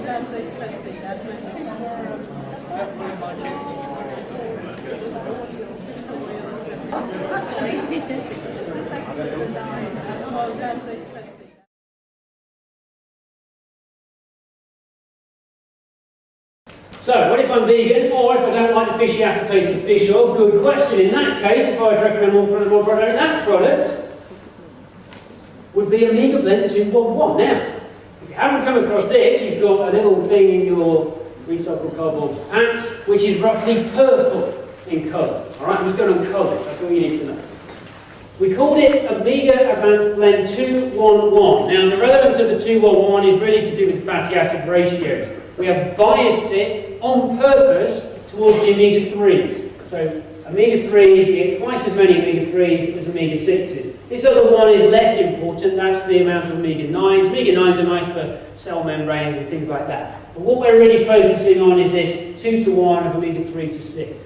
that's interesting. That's interesting. So, what if I'm vegan, or if I don't like the fishy aftertaste of fish oil? Good question. In that case, if I was to recommend more product, that product would be Omega Blend 211. Now, if you haven't come across this, you've got a little thing in your recycled cardboard packs, which is roughly purple in colour. Alright, I'm just going on colour, that's all you need to know. We called it Omega Advanced Blend 211. Now, the relevance of the 211 is really to do with fatty acid ratios. We have biased it on purpose towards the omega-3s. So omega-3s, you get twice as many omega-3s as omega-6s. This other one is less important, that's the amount of omega-9s. Omega-9s are nice for cell membranes and things like that. But what we're really focusing on is this 2 to 1 of omega-3 to 6.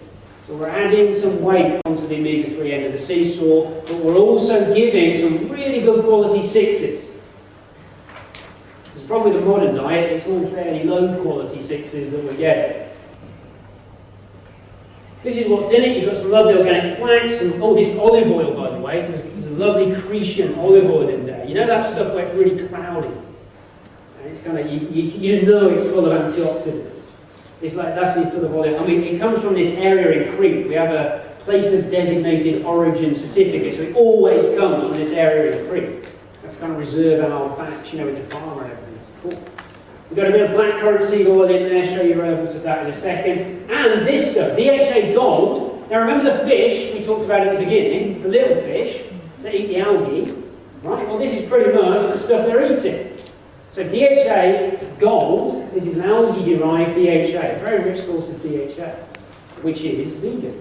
So we're adding some weight onto the omega-3 end of the seesaw, but we're also giving some really good quality 6s. The problem with the modern diet, it's all fairly low quality 6s that we're getting. This is what's in it. You've got some lovely organic flax, and all this olive oil, by the way. There's a lovely Cretian olive oil in there. You know that stuff where it's really cloudy? And it's kind of, you just know it's full of antioxidants. It's like, that's the sort of oil. I mean, it comes from this area in Crete. We have a place of designated origin certificate, so it always comes from this area in Crete. We have to kind of reserve our batch, you know, with the farmer and everything. Cool. We've got a bit of blackcurrant seed oil in there, show you relevance of that in a second. And this stuff, DHA Gold. Now remember the fish we talked about at the beginning, the little fish that eat the algae, right? Well, this is pretty much the stuff they're eating. So DHA Gold, this is an algae-derived DHA, a very rich source of DHA, which is vegan.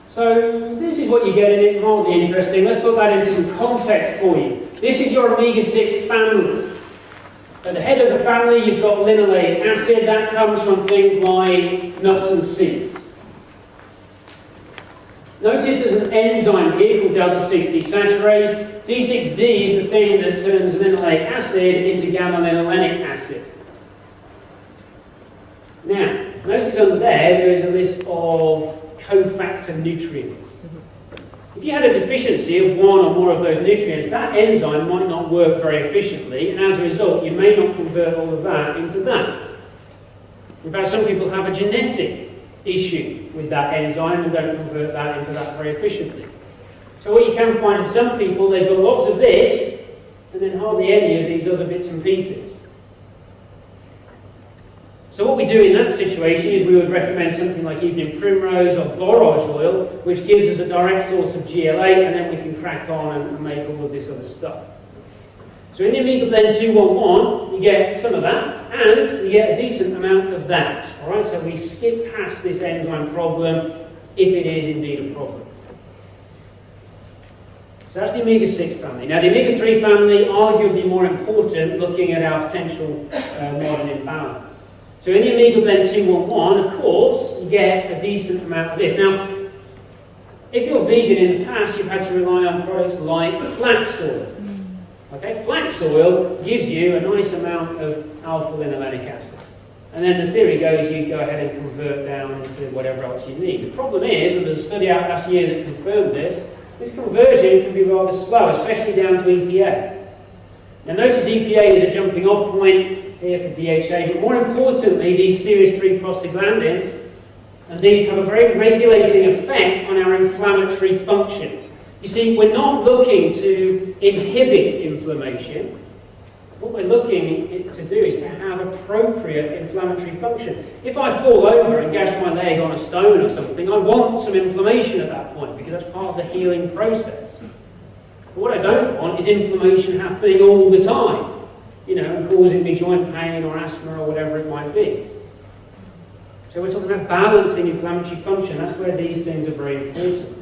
So this is what you get in it, mildly interesting. Let's put that into some context for you. This is your omega-6 family. At the head of the family, you've got linoleic acid. That comes from things like nuts and seeds. Notice there's an enzyme here called delta-6 desaturase. D6D is the thing that turns linoleic acid into gamma-linolenic acid. Now, notice under there is a list of cofactor nutrients. If you had a deficiency of one or more of those nutrients, that enzyme might not work very efficiently, and as a result, you may not convert all of that into that. In fact, some people have a genetic issue with that enzyme and don't convert that into that very efficiently. So what you can find in some people, they've got lots of this, and then hardly any of these other bits and pieces. So what we do in that situation is we would recommend something like evening primrose or borage oil, which gives us a direct source of GLA, and then we can crack on and make all of this other stuff. So in the Omega Blend 211, you get some of that, and you get a decent amount of that. All right, so we skip past this enzyme problem, if it is indeed a problem. So that's the omega-6 family. Now the omega-3 family, arguably more important, looking at our potential modern imbalance. So in the Omega Blend 211, of course, you get a decent amount of this. Now, if you're vegan in the past, you've had to rely on products like flax oil. Okay, flax oil gives you a nice amount of alpha-linolenic acid. And then the theory goes you go ahead and convert down into whatever else you need. The problem is, and there's a study out last year that confirmed this conversion can be rather slow, especially down to EPA. Now notice EPA is a jumping off point here for DHA, but more importantly, these series 3 prostaglandins, and these have a very regulating effect on our inflammatory function. You see, we're not looking to inhibit inflammation. What we're looking to do is to have appropriate inflammatory function. If I fall over and gash my leg on a stone or something, I want some inflammation at that point, because that's part of the healing process. But what I don't want is inflammation happening all the time, you know, and causing me joint pain or asthma or whatever it might be. So we're talking about balancing inflammatory function. That's where these things are very important.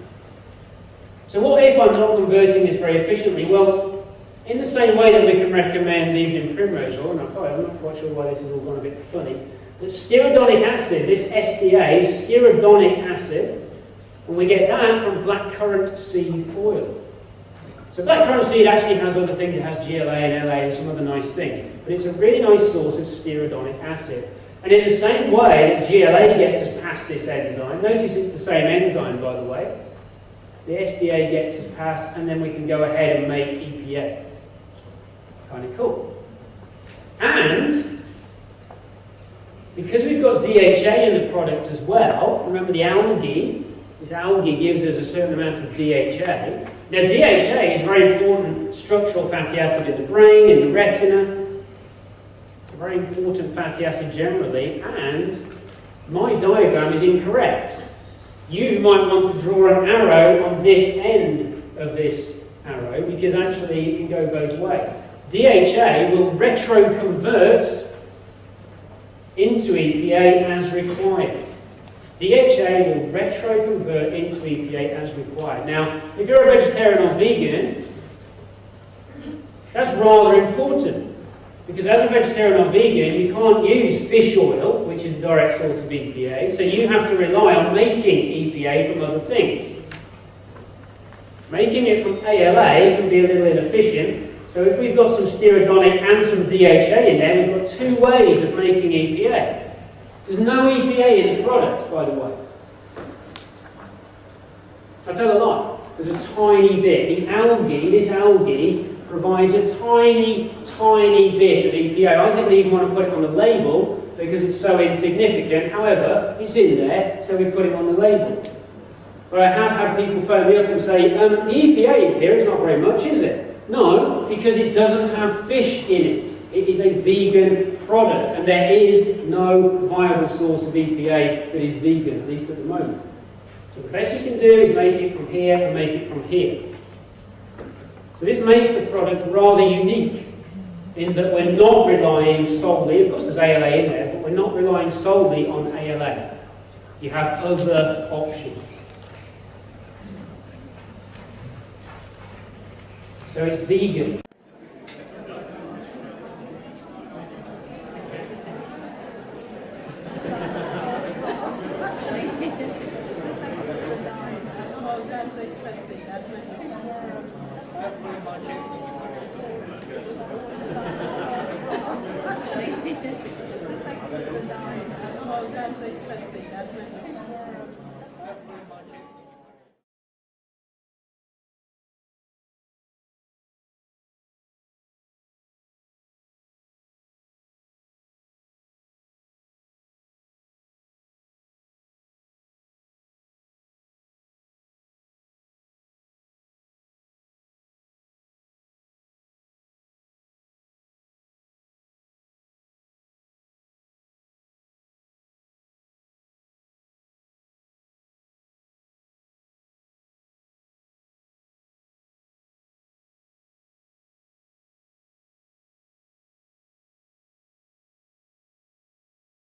So what if I'm not converting this very efficiently? Well, in the same way that we can recommend evening primrose oil, and I'm not quite sure why this has all gone a bit funny, but spiridonic acid, this SDA, spiridonic acid, and we get that from blackcurrant seed oil. So blackcurrant seed actually has other things. It has GLA and LA and some other nice things. But it's a really nice source of stearodonic acid. And in the same way that GLA gets us past this enzyme, notice it's the same enzyme, by the way. The SDA gets us past, and then we can go ahead and make EPA. Kind of cool. And because we've got DHA in the product as well, remember the algae, this algae gives us a certain amount of DHA. Now DHA is very important structural fatty acid in the brain, in the retina. It's a very important fatty acid generally, and my diagram is incorrect. You might want to draw an arrow on this end of this arrow, because actually it can go both ways. DHA will retroconvert into EPA as required. DHA will retroconvert into EPA as required. Now, if you're a vegetarian or vegan, that's rather important, because as a vegetarian or vegan, you can't use fish oil, which is a direct source of EPA, so you have to rely on making EPA from other things. Making it from ALA can be a little inefficient, so if we've got some stearodonic and some DHA in there, we've got two ways of making EPA. There's no EPA in the product, by the way. I tell a lie. There's a tiny bit. The algae, this algae, provides a tiny, tiny bit of EPA. I didn't even want to put it on the label because it's so insignificant. However, it's in there, so we've put it on the label. But I have had people phone me up and say, the EPA in here is not very much, is it? No, because it doesn't have fish in it. It is a vegan product, and there is no viable source of EPA that is vegan, at least at the moment. So the best you can do is make it from here and make it from here. So this makes the product rather unique, in that we're not relying solely, of course there's ALA in there, but we're not relying solely on ALA. You have other options. So it's vegan.